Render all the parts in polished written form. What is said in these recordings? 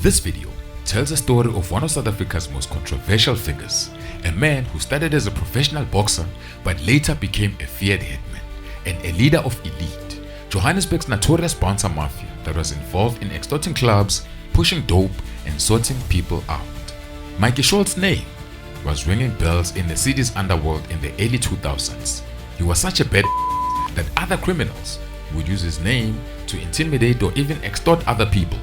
This video tells the story of one of South Africa's most controversial figures, a man who started as a professional boxer but later became a feared hitman and a leader of Elite, Johannesburg's notorious bouncer mafia that was involved in extorting clubs, pushing dope and sorting people out. Mickey Shultz's name was ringing bells in the city's underworld in the early 2000s. He was such a bad that other criminals would use his name to intimidate or even extort other people.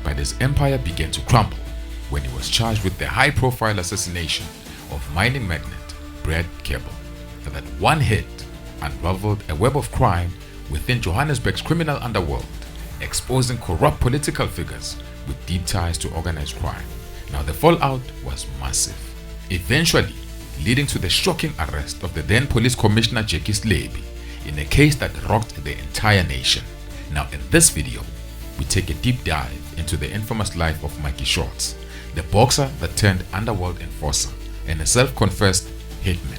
But his empire began to crumble when he was charged with the high-profile assassination of mining magnate Brett Kebble. That one hit unraveled a web of crime within Johannesburg's criminal underworld, exposing corrupt political figures with deep ties to organized crime. Now the fallout was massive, eventually leading to the shocking arrest of the then police commissioner Jackie Sleby in a case that rocked the entire nation. Now in this video, we take a deep dive into the infamous life of Mickey Shultz, the boxer that turned underworld enforcer and a self-confessed hitman.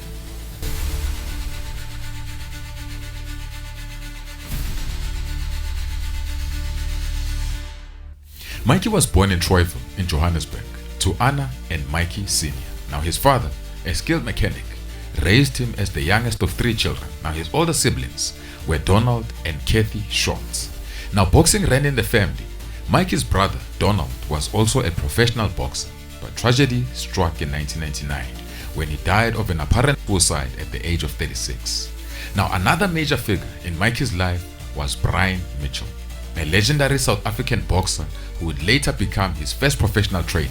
Mickey was born in Troyville in Johannesburg to Anna and Mickey Sr. Now his father, a skilled mechanic, raised him as the youngest of 3 children. Now his older siblings were Donald and Kathy Shultz. Now boxing ran in the family. Mickey's brother Donald was also a professional boxer, but tragedy struck in 1999 when he died of an apparent suicide at the age of 36. Now another major figure in Mickey's life was Brian Mitchell, a legendary South African boxer who would later become his first professional trainer.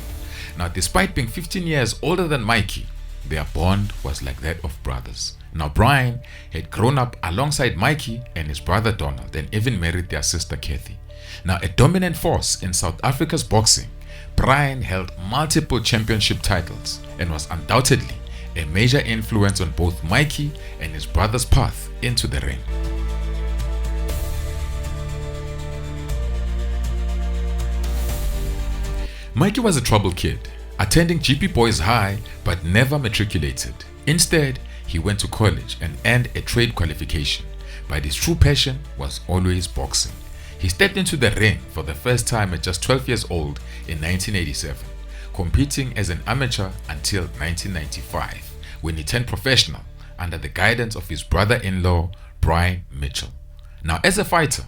Now despite being 15 years older than Mickey, their bond was like that of brothers. Now Brian had grown up alongside Mickey and his brother Donald and even married their sister Kathy. Now a dominant force in South Africa's boxing, Brian held multiple championship titles and was undoubtedly a major influence on both Mickey and his brother's path into the ring. Mickey was a troubled kid, attending GP Boys High but never matriculated. Instead, he went to college and earned a trade qualification, but his true passion was always boxing. He stepped into the ring for the first time at just 12 years old in 1987, competing as an amateur until 1995, when he turned professional under the guidance of his brother-in-law, Brian Mitchell. Now as a fighter,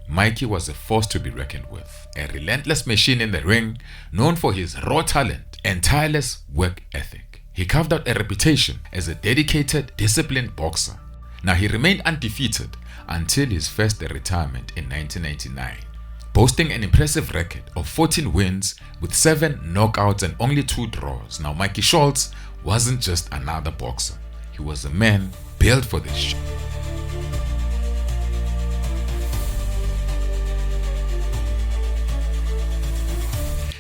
Mickey was a force to be reckoned with, a relentless machine in the ring, known for his raw talent and tireless work ethic. He carved out a reputation as a dedicated, disciplined boxer. Now he remained undefeated until his first retirement in 1999, boasting an impressive record of 14 wins with 7 knockouts and only 2 draws. Now Mickey Shultz wasn't just another boxer, he was a man built for this shit.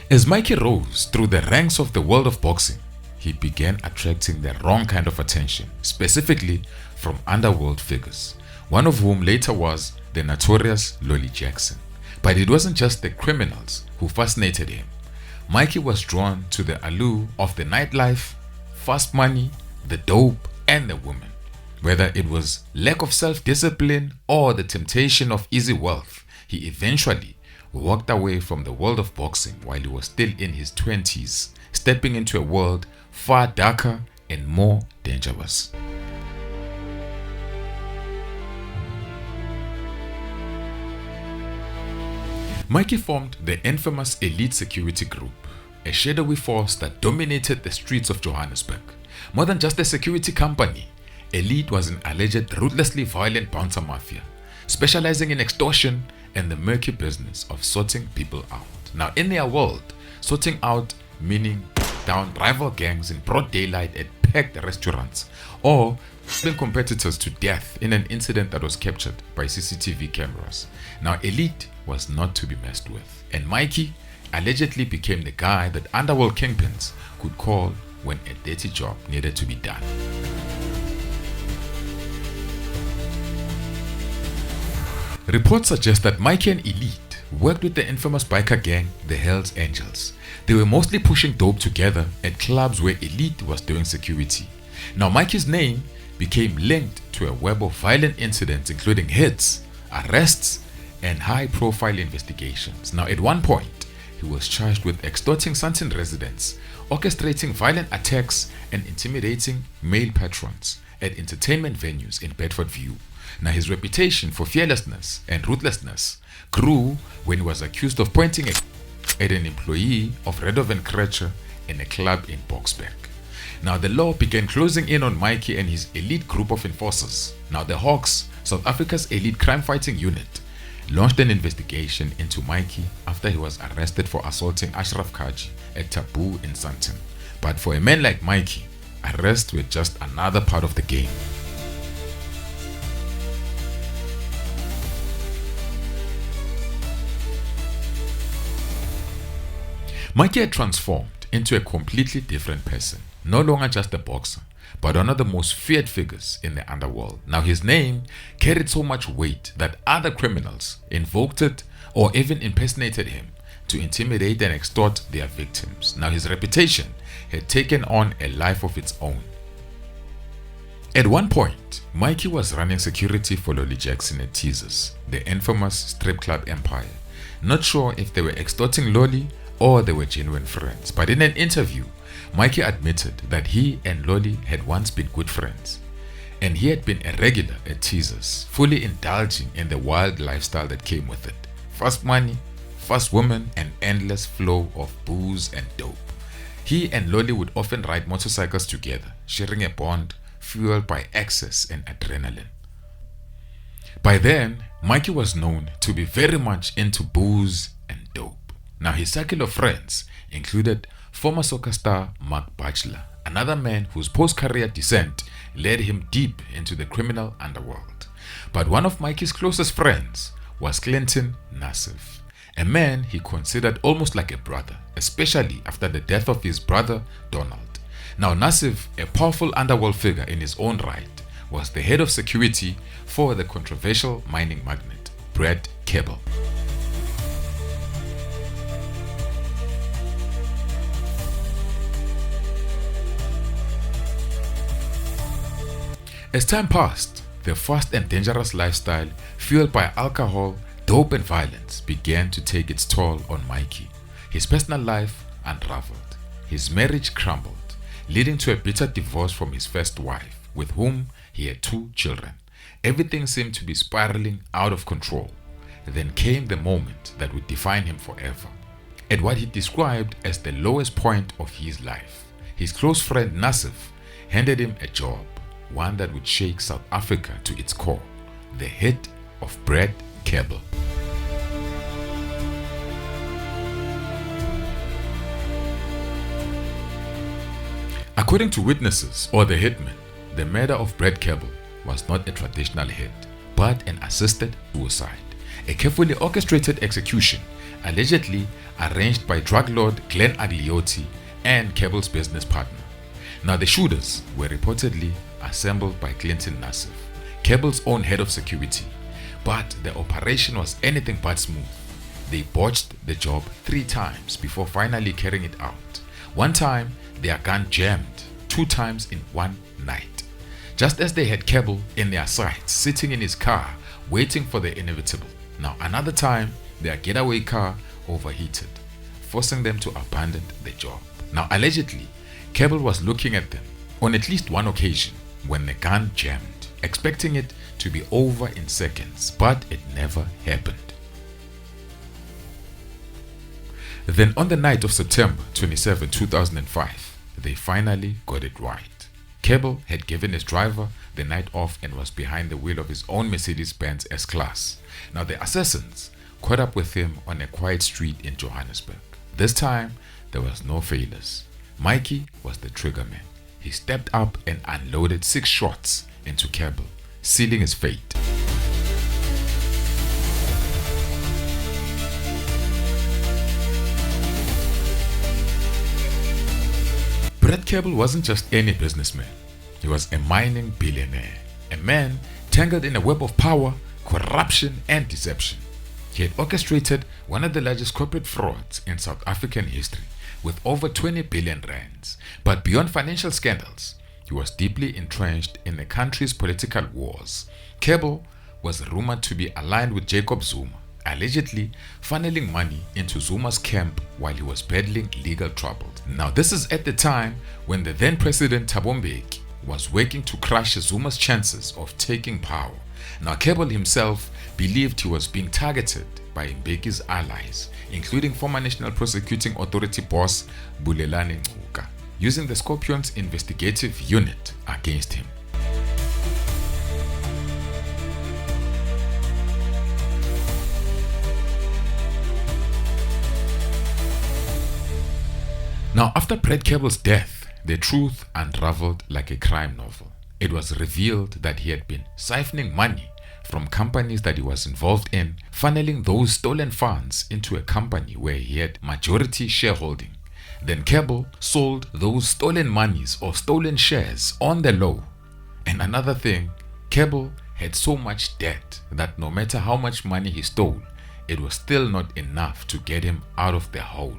As Mickey rose through the ranks of the world of boxing, he began attracting the wrong kind of attention, specifically from underworld figures, one of whom later was the notorious Lolly Jackson. But it wasn't just the criminals who fascinated him. Mickey was drawn to the allure of the nightlife, fast money, the dope, and the women. Whether it was lack of self-discipline or the temptation of easy wealth, he eventually walked away from the world of boxing while he was still in his 20s, stepping into a world far darker and more dangerous. Mickey formed the infamous Elite Security Group, a shadowy force that dominated the streets of Johannesburg. More than just a security company, Elite was an alleged ruthlessly violent bouncer mafia, specializing in extortion and the murky business of sorting people out. Now in their world, sorting out meaning down rival gangs in broad daylight at packed restaurants, or putting competitors to death in an incident that was captured by CCTV cameras. Now Elite was not to be messed with, and Mickey allegedly became the guy that underworld kingpins could call when a dirty job needed to be done. Reports suggest that Mickey and Elite worked with the infamous biker gang, the Hells Angels. They were mostly pushing dope together at clubs where Elite was doing security. Now Mickey's name became linked to a web of violent incidents including hits, arrests, and high-profile investigations. Now at one point, he was charged with extorting Sandton residents, orchestrating violent attacks, and intimidating male patrons at entertainment venues in Bedford View. Now, his reputation for fearlessness and ruthlessness grew when he was accused of pointing at an employee of Redovan Krecher in a club in Boksburg. Now, the law began closing in on Mikey and his elite group of enforcers. Now, the Hawks, South Africa's elite crime-fighting unit, launched an investigation into Mikey after he was arrested for assaulting Ashraf Kaji at Taboo in Sandton. But for a man like Mikey, arrests were just another part of the game. Mikey had transformed into a completely different person, no longer just a boxer, but one of the most feared figures in the underworld. Now, his name carried so much weight that other criminals invoked it or even impersonated him to intimidate and extort their victims. Now, his reputation had taken on a life of its own. At one point, Mikey was running security for Lolly Jackson at Teasers, the infamous strip club empire. Not sure if they were extorting Lolly or they were genuine friends, but in an interview, Mikey admitted that he and Lolly had once been good friends, and he had been a regular at Teasers, fully indulging in the wild lifestyle that came with it. Fast money, fast women, and endless flow of booze and dope. He and Lolly would often ride motorcycles together, sharing a bond fueled by excess and adrenaline. By then, Mikey was known to be very much into booze and dope. Now, his circle of friends included former soccer star Mark Batchelor, another man whose post-career descent led him deep into the criminal underworld. But one of Mikey's closest friends was Clinton Nassif, a man he considered almost like a brother, especially after the death of his brother Donald. Now, Nassif, a powerful underworld figure in his own right, was the head of security for the controversial mining magnate Brett Kebble. As time passed, the fast and dangerous lifestyle fueled by alcohol, dope and violence began to take its toll on Mikey. His personal life unraveled. His marriage crumbled, leading to a bitter divorce from his first wife, with whom he had 2 children. Everything seemed to be spiraling out of control. Then came the moment that would define him forever. At what he described as the lowest point of his life, his close friend Nassif handed him a job, one that would shake South Africa to its core, the hit of Brett Kebble. According to witnesses or the hitman, the murder of Brett Kebble was not a traditional hit, but an assisted suicide, a carefully orchestrated execution allegedly arranged by drug lord Glenn Agliotti and Kebble's business partner. Now, the shooters were reportedly assembled by Clinton Nassif, Kebble's own head of security, but the operation was anything but smooth. They botched the job 3 times before finally carrying it out. One time, their gun jammed 2 times in one night, just as they had Kebble in their sights, sitting in his car, waiting for the inevitable. Now, another time, their getaway car overheated, forcing them to abandon the job. Now, allegedly, Kebble was looking at them on at least one occasion when the gun jammed, expecting it to be over in seconds, but it never happened. Then on the night of September 27, 2005, they finally got it right. Kebble had given his driver the night off and was behind the wheel of his own Mercedes-Benz S-Class. Now, the assassins caught up with him on a quiet street in Johannesburg. This time, there was no failures. Mikey was the triggerman. He stepped up and unloaded 6 shots into Kebble, sealing his fate. Brett Kebble wasn't just any businessman. He was a mining billionaire, a man tangled in a web of power, corruption, and deception. He had orchestrated one of the largest corporate frauds in South African history, with over 20 billion rands. But beyond financial scandals, he was deeply entrenched in the country's political wars. Kebble was rumored to be aligned with Jacob Zuma, allegedly funneling money into Zuma's camp while he was battling legal troubles. Now this is at the time when the then President Thabo Mbeki was working to crush Zuma's chances of taking power. Now Kebble himself believed he was being targeted by Mbeki's allies, including former National Prosecuting Authority boss Bulelani Ngcuka, using the Scorpion's investigative unit against him. Now, after Brett Kebble's death, the truth unraveled like a crime novel. It was revealed that he had been siphoning money from companies that he was involved in, funneling those stolen funds into a company where he had majority shareholding. Then Kebble sold those stolen monies or stolen shares on the low. And another thing, Kebble had so much debt that no matter how much money he stole, it was still not enough to get him out of the hole.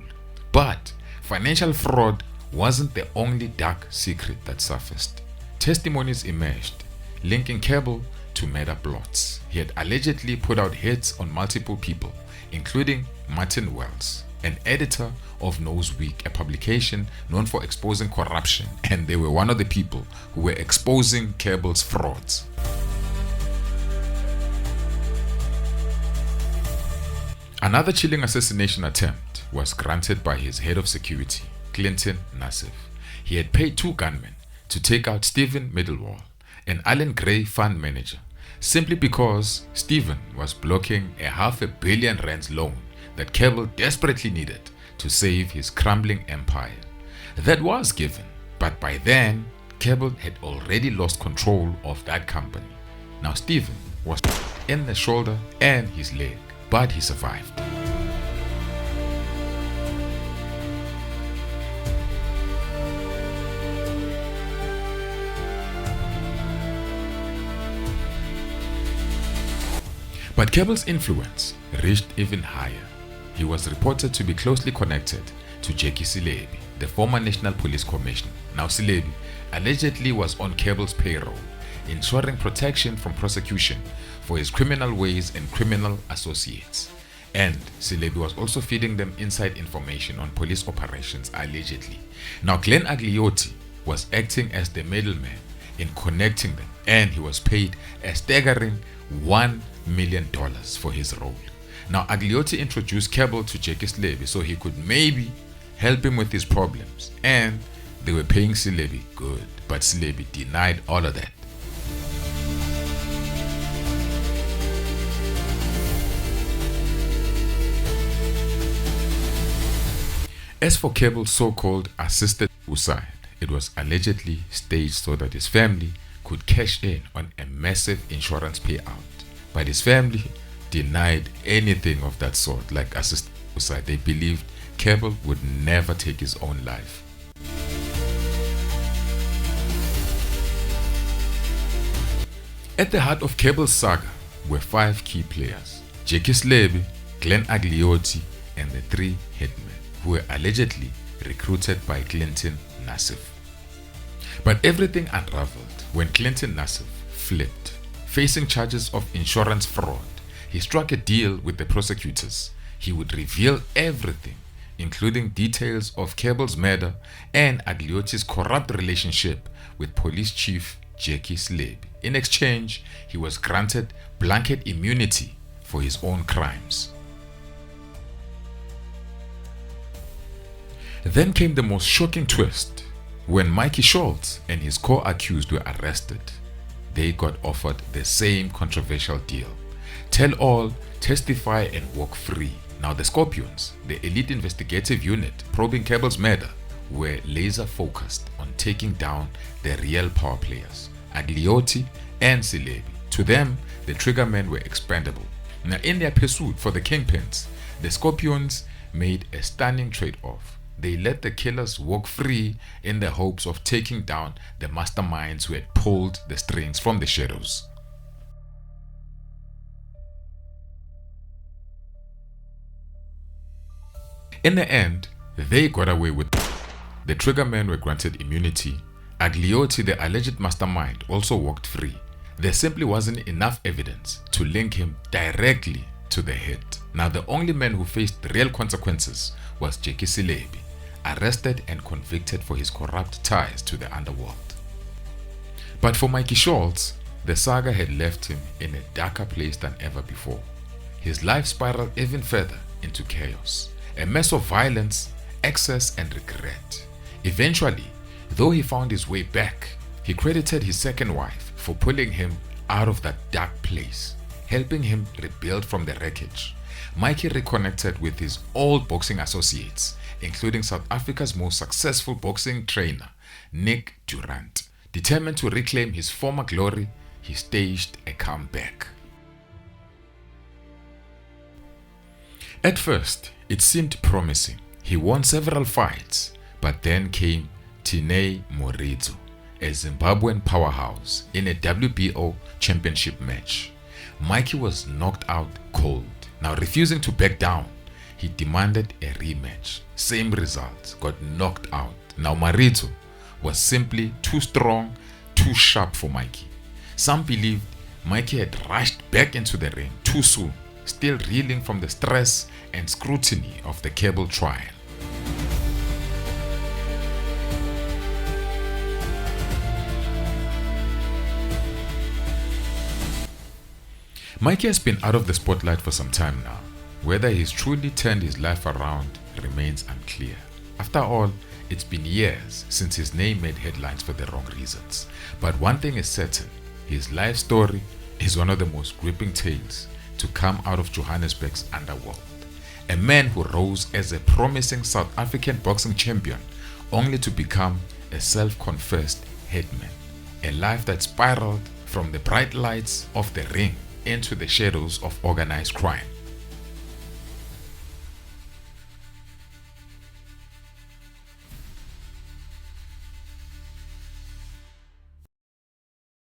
But financial fraud wasn't the only dark secret that surfaced. Testimonies emerged linking Kebble to murder plots. He had allegedly put out hits on multiple people, including Martin Wells, an editor of Newsweek, a publication known for exposing corruption, and they were one of the people who were exposing Kebble's frauds. Another chilling assassination attempt was granted by his head of security, Clinton Nassif. He had paid 2 gunmen to take out Stephen Middlewall, an Allen Gray fund manager, simply because Stephen was blocking a R500 million loan that Kebble desperately needed to save his crumbling empire. That was given, but by then, Kebble had already lost control of that company. Now Stephen was in the shoulder and his leg, but he survived. But Kebble's influence reached even higher. He was reported to be closely connected to Jackie Silebi, the former National Police Commissioner. Now Silebi allegedly was on Kebble's payroll, ensuring protection from prosecution for his criminal ways and criminal associates. And Silebi was also feeding them inside information on police operations, allegedly. Now Glenn Agliotti was acting as the middleman in connecting them, and he was paid a staggering $1 million for his role. Now Agliotti introduced Kebble to Jackie Silebi so he could maybe help him with his problems, and they were paying Silebi good, but Silebi denied all of that. As for Kebble's so-called assisted suicide, it was allegedly staged so that his family could cash in on a massive insurance payout. But his family denied anything of that sort, like assisted suicide. They believed Kebble would never take his own life. At the heart of Kebble's saga were 5 key players: Jackie Silebi, Glenn Agliotti, and the 3 hitmen, who were allegedly recruited by Clinton Nassif. But everything unraveled when Clinton Nassif flipped. Facing charges of insurance fraud, he struck a deal with the prosecutors. He would reveal everything, including details of Kebble's murder and Agliotti's corrupt relationship with police chief Jackie Silebi. In exchange, he was granted blanket immunity for his own crimes. Then came the most shocking twist. When Mickey Shultz and his co-accused were arrested, they got offered the same controversial deal: tell all, testify, and walk free. Now the Scorpions, the elite investigative unit probing Kebble's murder, were laser focused on taking down the real power players, Agliotti and Silebi. To them, the triggermen were expendable. Now in their pursuit for the kingpins, the Scorpions made a stunning trade-off. They let the killers walk free in the hopes of taking down the masterminds who had pulled the strings from the shadows. In the end, they got away with it. The triggermen were granted immunity. Agliotti, the alleged mastermind, also walked free. There simply wasn't enough evidence to link him directly to the head. Now the only man who faced real consequences was Jackie Silebi, arrested and convicted for his corrupt ties to the underworld. But for Mickey Shultz, the saga had left him in a darker place than ever before. His life spiraled even further into chaos, a mess of violence, excess and regret. Eventually, though he found his way back, he credited his second wife for pulling him out of that dark place, helping him rebuild from the wreckage. Mickey reconnected with his old boxing associates, including South Africa's most successful boxing trainer, Nick Durant. Determined to reclaim his former glory, he staged a comeback. At first, it seemed promising. He won several fights, but then came Tinei Morizo, a Zimbabwean powerhouse, in a WBO championship match. Mickey was knocked out cold. Now refusing to back down, he demanded a rematch. Same result, got knocked out. Now Morizo was simply too strong, too sharp for Mickey. Some believed Mickey had rushed back into the ring too soon, still reeling from the stress and scrutiny of the Kebble trial. Mickey has been out of the spotlight for some time now. Whether he's truly turned his life around remains unclear. After all, it's been years since his name made headlines for the wrong reasons. But one thing is certain, his life story is one of the most gripping tales to come out of Johannesburg's underworld. A man who rose as a promising South African boxing champion only to become a self-confessed headman. A life that spiraled from the bright lights of the ring into the shadows of organized crime.